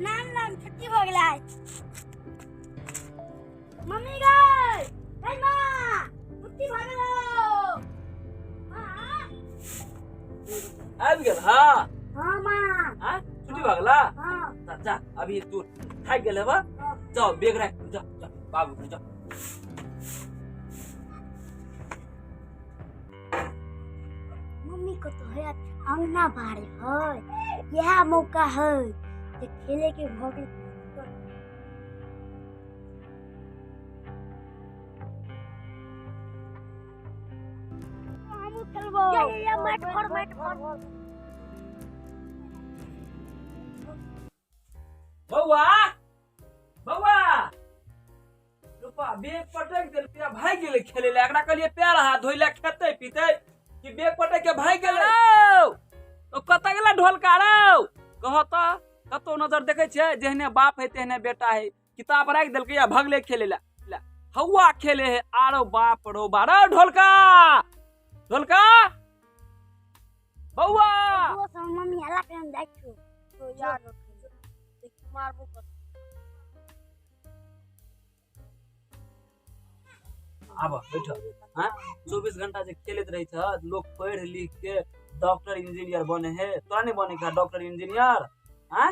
नाम नाम छुट्टी हो गया मम्मी गई गई मां छुट्टी हो गया आबि गेल हां हां मां हां छुट्टी भ गेला हां जा अभी तू थाक गेल बा जाओ बेग रख जा जा बाबू जा मम्मी को तो है अंगना बाहर है यह मौका है कि खेले के भोगे हम खेलबो ये मैट फोड़ बौआ बौआ रुपा बेग पटक देल पिया भाग गेले खेले ले एकरा कहलिए पैर हाथ धोइले खेते पीते कि बेग पटक के भाग गेले तो कत गेला ढोलका रौ कहो तो कतो नजर देखे छे जेहने बाप है तेहने बेटा है किताब राख देल के या भगले खेले ला हवा खेले है आरो बाप रो बारो ढोलका ढोलका बौआ वो सब मम्मी हला के हम देखो तो यार मारबो कर आबा बैठ हां 24 घंटा जे खेलत रही छ लोग पढ़ लिख के डॉक्टर इंजीनियर बने है तोरा नहीं बने का डॉक्टर इंजीनियर हां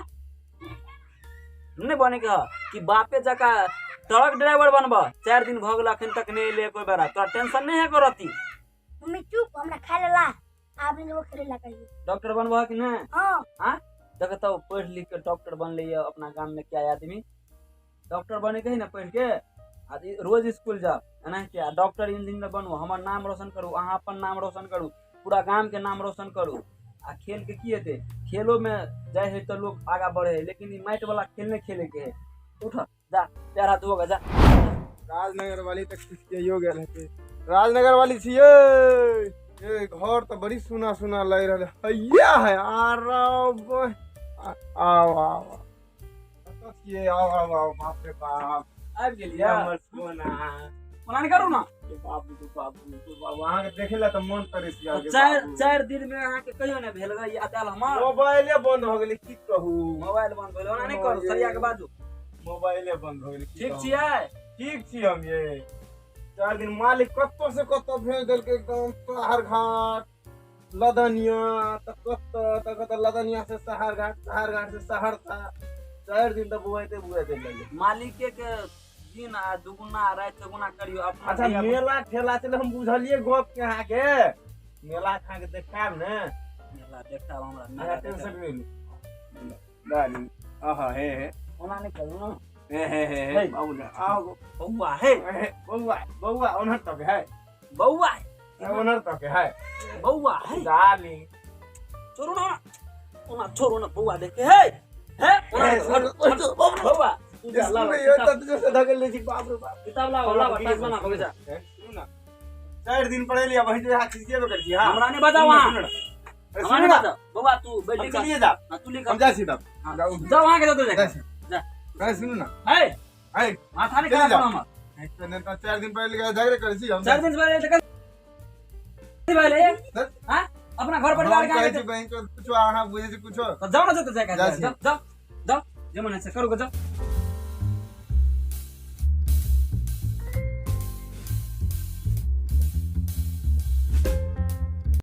नहीं बने का कि बापे जका ट्रक ड्राइवर बनबा 4 दिन भ गेल अखन तक नहीं ले कोई बेरा तोरा टेंशन नहीं है करती मम्मी चुप हमरा खा लेला आप लोग खेलेला कहिए डॉक्टर बनबा कि नहीं हां हां देखता हूं पढ़ लिख के डॉक्टर बन ले अपना गांव में क्या आदमी डॉक्टर बने के ही ना पढ़ के रोज स्कूल जाओ है ना क्या डॉक्टर इंजीनियर बनू हमार नाम रोशन करू अहाँ अपन नाम रोशन करू पूरा गांव के नाम रोशन करू आ खेल के की हेते खेलो में जाए है तो लोग आगा बढ़े है लेकिन ई मैट वाला खेल नहीं खेले के है उठ जा पैर हाथ धो जा राजनगर वाली तक खिसियो गेल हेते राजनगर वाली छिए ये घर तो बड़ी सुना सुना लग रहा है हैया है आओ आओ कत छिए आओ बाप रे बाप आ गेलिया हमर सोना मना नहीं करू ना बाबू वहां के देखेला तो मन तरसिया चार दिन में अहाँ के कहियो ने भेल ग या दाल हमार मोबाइले बंद हो गेलै की कहू मोबाइल बंद भेल ओना नहीं करू सरिया के बाजू मोबाइले बंद हो गेलै ठीक छियै ठीक छी हम ये 4 दिन मालिक कत्तो से कत्तो भेज देल के एकदम शहर घाट लदनिया तक लदनिया से शहर घाट से सहरसा 4 दिन तक बुआते लगे मालिक के दिन आ दुगुना रात चौगुना करियो अपना अच्छा मेला ठेला चले हम बुझलिए गप के अहाँ के मेला खा के देखाब ने मेला देखता हमरा मेरा टेंशन नहीं डाली आहा हे ओना नहीं करू ना हे बाबू ने आओ बौआ है बउआ ओनहर तक है बौआ ओनहर तक है बौआ है डाली छोड़ो ना ओना छोड़ो ना बौआ देखे है ओना बौआ तू जा ला ये तो तुझे से धकेल ले छी बाप रे बाप किताब ला बटास बना हो जा सुन ना 4 दिन पढ़े लिया वही जो हाथ खींचे में कर दी हां हमरा नहीं बता वहां हमरा नहीं बता बौआ तू बैठ के लिए जा तू लिख हम जा सीधा जा वहां के तो जा जा कहे सुन ना है है माथा नहीं खराब करो हम इतने तो 4 दिन पहले लगा झगड़े कर छी हम 4 दिन पहले तक पहले हां अपना घर परिवार का बैंक कुछ आना बुझे से कुछ जाओ ना तो जाओ जाओ जाओ जमन से करो जाओ